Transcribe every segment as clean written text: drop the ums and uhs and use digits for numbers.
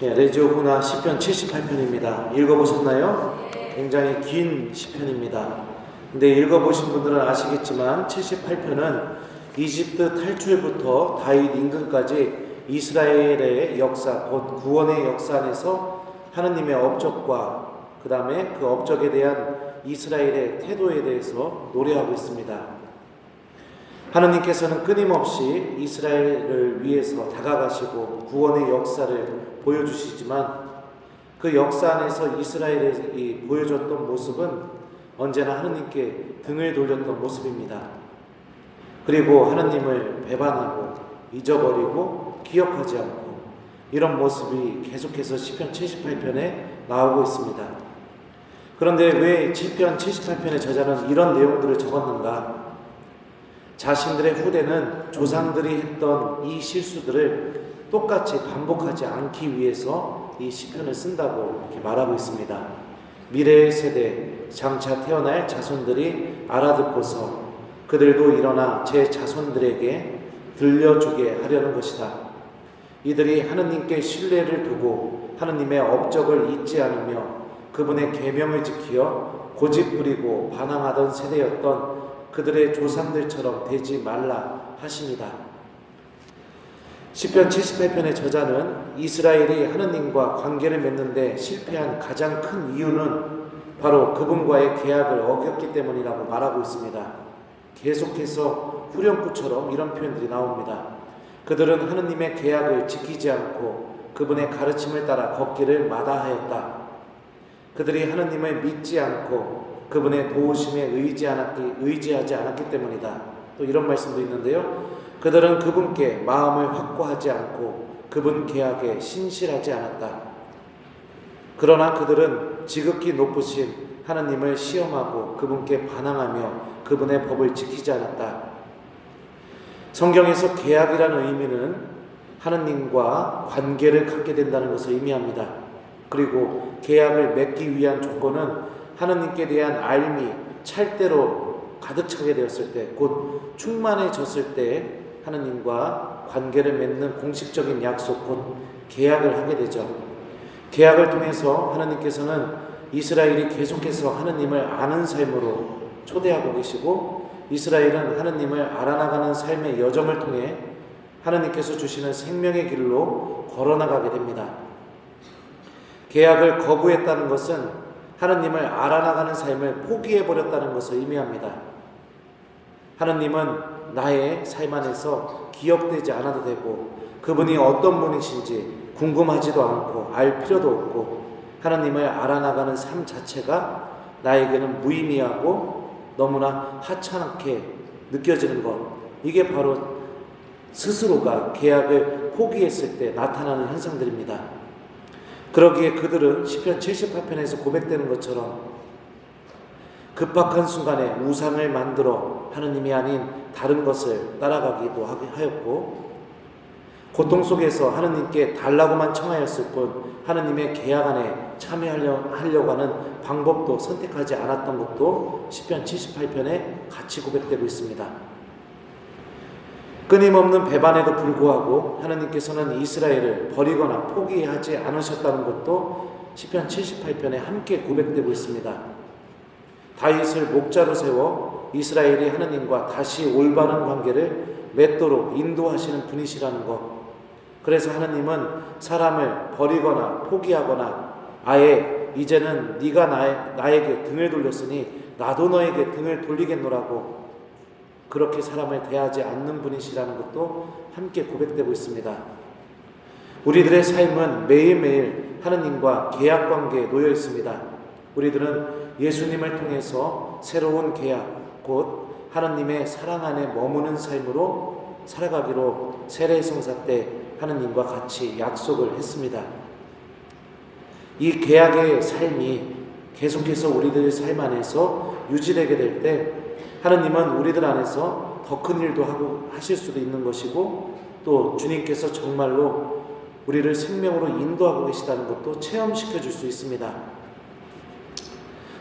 네, 레지오 구나 시편 78편입니다. 읽어보셨나요? 굉장히 긴 시편입니다. 근데 읽어보신 분들은 아시겠지만 78편은 이집트 탈출부터 다윗 임금까지 이스라엘의 역사, 곧 구원의 역사 안에서 하느님의 업적과 그 다음에 그 업적에 대한 이스라엘의 태도에 대해서 노래하고 있습니다. 하느님께서는 끊임없이 이스라엘을 위해서 다가가시고 구원의 역사를 보여주시지만 그 역사 안에서 이스라엘이 보여줬던 모습은 언제나 하느님께 등을 돌렸던 모습입니다. 그리고 하느님을 배반하고 잊어버리고 기억하지 않고 이런 모습이 계속해서 시편 78편에 나오고 있습니다. 그런데 왜 시편 78편의 저자는 이런 내용들을 적었는가? 자신들의 후대는 조상들이 했던 이 실수들을 똑같이 반복하지 않기 위해서 이 시편을 쓴다고 이렇게 말하고 있습니다. 미래의 세대, 장차 태어날 자손들이 알아듣고서 그들도 일어나 제 자손들에게 들려주게 하려는 것이다. 이들이 하느님께 신뢰를 두고 하느님의 업적을 잊지 않으며 그분의 계명을 지키어 고집부리고 반항하던 세대였던 그들의 조상들처럼 되지 말라 하십니다. 시편 78편의 저자는 이스라엘이 하느님과 관계를 맺는데 실패한 가장 큰 이유는 바로 그분과의 계약을 어겼기 때문이라고 말하고 있습니다. 계속해서 후렴구처럼 이런 표현들이 나옵니다. 그들은 하느님의 계약을 지키지 않고 그분의 가르침을 따라 걷기를 마다하였다. 그들이 하느님을 믿지 않고 그분의 도우심에 의지하지 않았기 때문이다. 또 이런 말씀도 있는데요. 그들은 그분께 마음을 확고하지 않고 그분 계약에 신실하지 않았다. 그러나 그들은 지극히 높으신 하느님을 시험하고 그분께 반항하며 그분의 법을 지키지 않았다. 성경에서 계약이라는 의미는 하느님과 관계를 갖게 된다는 것을 의미합니다. 그리고 계약을 맺기 위한 조건은 하느님께 대한 알미 찰대로 가득 차게 되었을 때, 곧 충만해졌을 때 하느님과 관계를 맺는 공식적인 약속, 곧 계약을 하게 되죠. 계약을 통해서 하느님께서는 이스라엘이 계속해서 하느님을 아는 삶으로 초대하고 계시고 이스라엘은 하느님을 알아나가는 삶의 여정을 통해 하느님께서 주시는 생명의 길로 걸어나가게 됩니다. 계약을 거부했다는 것은 하느님을 알아나가는 삶을 포기해버렸다는 것을 의미합니다. 하느님은 나의 삶 안에서 기억되지 않아도 되고 그분이 어떤 분이신지 궁금하지도 않고 알 필요도 없고 하느님을 알아나가는 삶 자체가 나에게는 무의미하고 너무나 하찮게 느껴지는 것, 이게 바로 스스로가 계약을 포기했을 때 나타나는 현상들입니다. 그러기에 그들은 시편 78편에서 고백되는 것처럼 급박한 순간에 우상을 만들어 하느님이 아닌 다른 것을 따라가기도 하였고 고통 속에서 하느님께 달라고만 청하였을 뿐 하느님의 계약 안에 참여하려고 하는 방법도 선택하지 않았던 것도 시편 78편에 같이 고백되고 있습니다. 끊임없는 배반에도 불구하고 하느님께서는 이스라엘을 버리거나 포기하지 않으셨다는 것도 시편 78편에 함께 고백되고 있습니다. 다윗을 목자로 세워 이스라엘이 하느님과 다시 올바른 관계를 맺도록 인도하시는 분이시라는 것. 그래서 하느님은 사람을 버리거나 포기하거나 아예 이제는 네가 나에게 등을 돌렸으니 나도 너에게 등을 돌리겠노라고 그렇게 사람을 대하지 않는 분이시라는 것도 함께 고백되고 있습니다. 우리들의 삶은 매일매일 하느님과 계약관계에 놓여 있습니다. 우리들은 예수님을 통해서 새로운 계약, 곧 하느님의 사랑 안에 머무는 삶으로 살아가기로 세례성사 때 하느님과 같이 약속을 했습니다. 이 계약의 삶이 계속해서 우리들의 삶 안에서 유지되게 될 때 하느님은 우리들 안에서 더 큰 일도 하실 수도 있는 것이고 또 주님께서 정말로 우리를 생명으로 인도하고 계시다는 것도 체험시켜 줄 수 있습니다.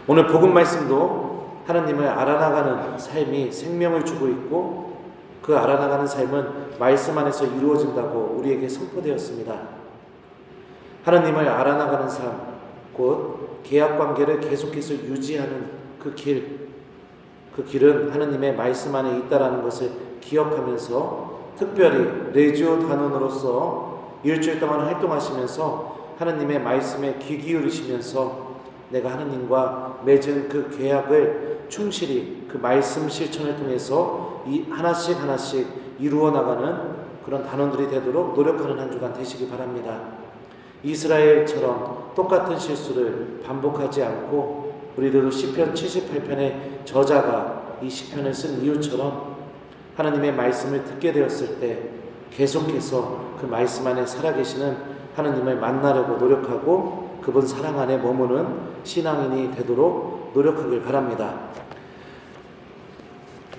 오늘 복음 말씀도 하느님을 알아나가는 삶이 생명을 주고 있고 그 알아나가는 삶은 말씀 안에서 이루어진다고 우리에게 선포되었습니다. 하나님을 알아나가는 삶, 곧 계약 관계를 계속해서 유지하는 그 길은 하나님의 말씀 안에 있다라는 것을 기억하면서 특별히 레지오 단원으로서 일주일 동안 활동하시면서 하나님의 말씀에 귀 기울이시면서 내가 하나님과 맺은 그 계약을 충실히 그 말씀 실천을 통해서 하나씩 이루어 나가는 그런 단원들이 되도록 노력하는 한 주간 되시기 바랍니다. 이스라엘처럼 똑같은 실수를 반복하지 않고 우리들도 시편 78편의 저자가 이 시편을 쓴 이유처럼 하나님의 말씀을 듣게 되었을 때 계속해서 그 말씀 안에 살아계시는 하나님을 만나려고 노력하고 그분 사랑 안에 머무는 신앙인이 되도록 노력하길 바랍니다.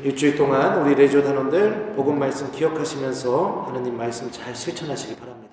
일주일 동안 우리 레지오 단원들 복음 말씀 기억하시면서 하나님 말씀 잘 실천하시기 바랍니다.